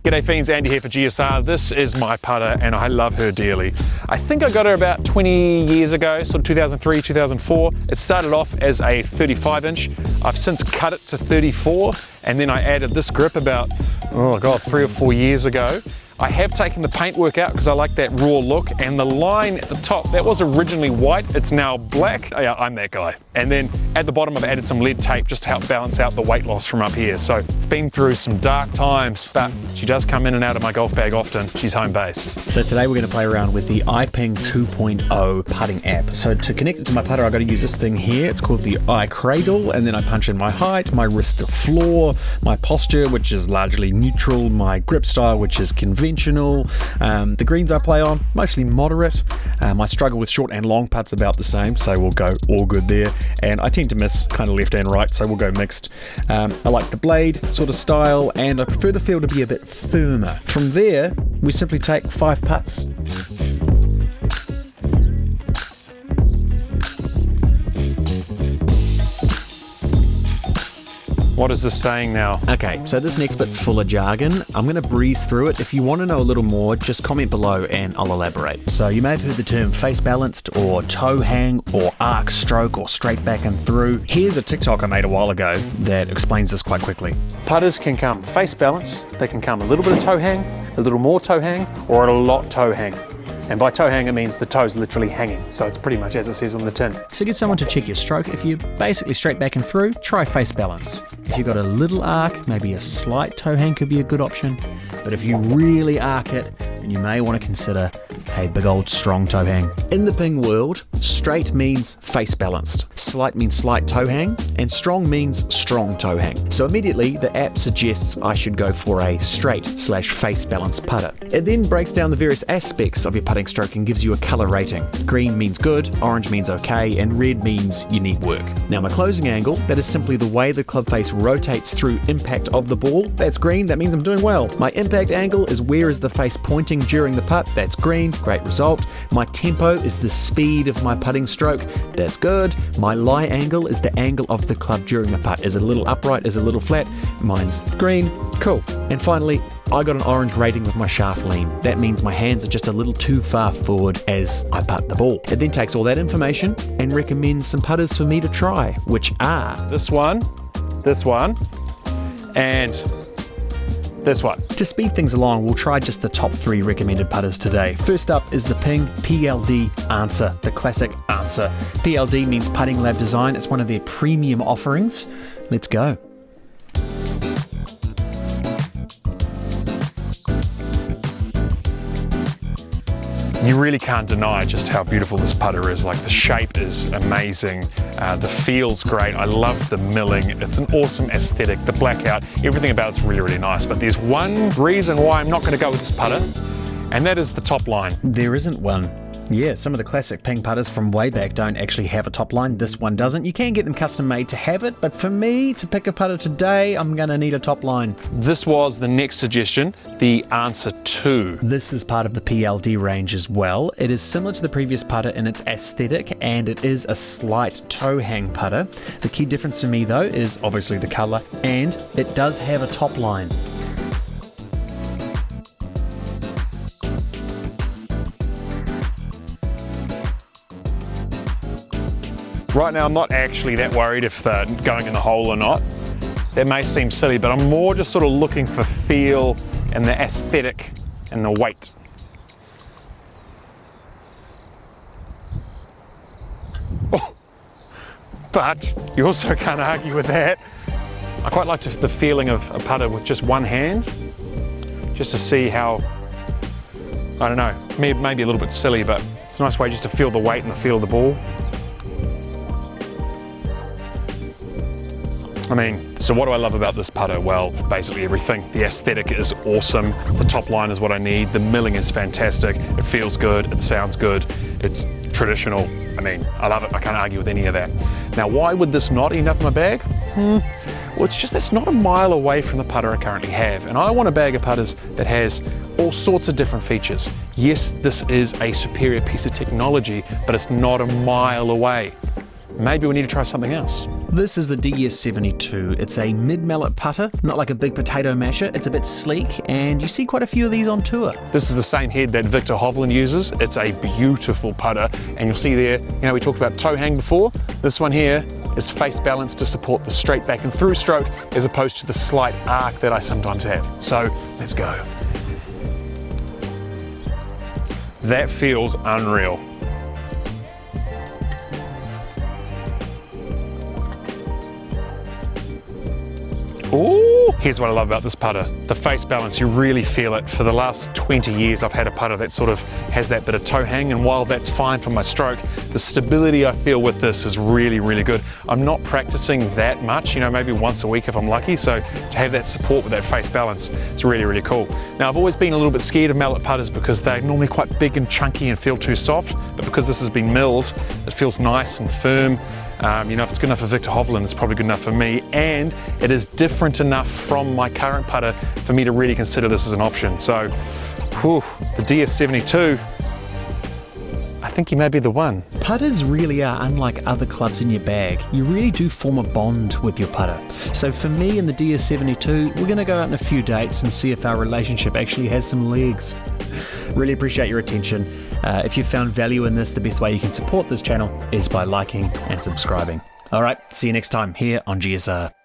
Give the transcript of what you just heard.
G'day fiends, Andy here for GSR. This is my putter and I love her dearly. I think I got her about 20 years ago, sort of 2003, 2004. It started off as a 35 inch. I've since cut it to 34 and then I added this grip about, oh God, 3 or 4 years ago. I have taken the paintwork out because I like that raw look, and the line at the top, that was originally white, it's now black. Yeah, I'm that guy. And then at the bottom I've added some lead tape just to help balance out the weight loss from up here. So it's been through some dark times, but she does come in and out of my golf bag often. She's home base. So today we're going to play around with the iPING 2.0 putting app. So to connect it to my putter, I've got to use this thing here. It's called the iCradle, and then I punch in my height, my wrist to floor, my posture, which is largely neutral, my grip style, which is conventional. The greens I play on, mostly moderate. My struggle with short and long putts about the same, so we'll go all good there. And I tend to miss kind of left and right, so we'll go mixed. I like the blade sort of style, and I prefer the feel to be a bit firmer. From there, we simply take 5 putts. What is this saying now? Okay, so this next bit's full of jargon. I'm going to breeze through it. If you want to know a little more, just comment below and I'll elaborate. So you may have heard the term face balanced or toe hang or arc stroke or straight back and through. Here's a TikTok I made a while ago that explains this quite quickly. Putters can come face balance, they can come a little bit of toe hang, a little more toe hang, or a lot toe hang. And by toe hang, it means the toe's literally hanging. So it's pretty much as it says on the tin. So get someone to check your stroke. If you're basically straight back and through, try face balance. If you've got a little arc, maybe a slight toe hang could be a good option. But if you really arc it, then you may want to consider a big old strong toe hang. In the ping world, straight means face balanced, slight means slight toe hang, and strong means strong toe hang. So immediately the app suggests I should go for a straight/face balanced putter. It then breaks down the various aspects of your putting stroke and gives you a color rating. Green means good, orange means okay, and red means you need work. Now my closing angle, that is simply the way the club face rotates through impact of the ball. That's green, that means I'm doing well. My impact angle is where is the face pointing during the putt. That's green, great result. My tempo is the speed of my putting stroke. That's good. My lie angle is the angle of the club during the putt. Is it a little upright? Is it a little flat? Mine's green. Cool. And finally, I got an orange rating with my shaft lean. That means my hands are just a little too far forward as I putt the ball. It then takes all that information and recommends some putters for me to try, which are this one, and this one. To speed things along, we'll try just the top 3 recommended putters today. First up is the Ping PLD Anser, the classic Anser. PLD means Putting Lab Design. It's one of their premium offerings. Let's go. You really can't deny just how beautiful this putter is. Like, the shape is amazing, the feel's great, I love the milling, it's an awesome aesthetic, the blackout, everything about it's really, really nice. But there's one reason why I'm not going to go with this putter, and that is the top line. There isn't one. Yeah, some of the classic Ping putters from way back don't actually have a top line. This one doesn't. You can get them custom made to have it, but for me to pick a putter today, I'm going to need a top line. This was the next suggestion, the Anser 2. This is part of the PLD range as well. It is similar to the previous putter in its aesthetic, and it is a slight toe hang putter. The key difference to me though is obviously the color, and it does have a top line. Right now I'm not actually that worried if they're going in the hole or not. That may seem silly, but I'm more just sort of looking for feel and the aesthetic and the weight. Oh, but you also can't argue with that. I quite like the feeling of a putter with just one hand, just to see how, I don't know, maybe a little bit silly, but it's a nice way just to feel the weight and the feel of the ball. I mean, so what do I love about this putter? Well, basically everything. The aesthetic is awesome. The top line is what I need. The milling is fantastic. It feels good. It sounds good. It's traditional. I mean, I love it. I can't argue with any of that. Now, why would this not end up in my bag? Well, it's just that's not a mile away from the putter I currently have. And I want a bag of putters that has all sorts of different features. Yes, this is a superior piece of technology, but it's not a mile away. Maybe we need to try something else. This is the DS72. It's a mid-mallet putter, not like a big potato masher. It's a bit sleek, and you see quite a few of these on tour. This is the same head that Victor Hovland uses. It's a beautiful putter, and you'll see there, we talked about toe hang before. This one here is face balanced to support the straight back and through stroke as opposed to the slight arc that I sometimes have. So let's go. That feels unreal. Ooh, here's what I love about this putter. The face balance, you really feel it. For the last 20 years, I've had a putter that sort of has that bit of toe hang, and while that's fine for my stroke, the stability I feel with this is really, really good. I'm not practicing that much, maybe once a week if I'm lucky, so to have that support with that face balance, it's really, really cool. Now, I've always been a little bit scared of mallet putters because they're normally quite big and chunky and feel too soft, but because this has been milled, it feels nice and firm. If it's good enough for Victor Hovland, it's probably good enough for me, and it is different enough from my current putter for me to really consider this as an option. So, the DS72, I think he may be the one. Putters really are unlike other clubs in your bag. You really do form a bond with your putter. So for me and the DS72, we're going to go out on a few dates and see if our relationship actually has some legs. Really appreciate your attention. If you've found value in this, the best way you can support this channel is by liking and subscribing. All right, see you next time here on GSR.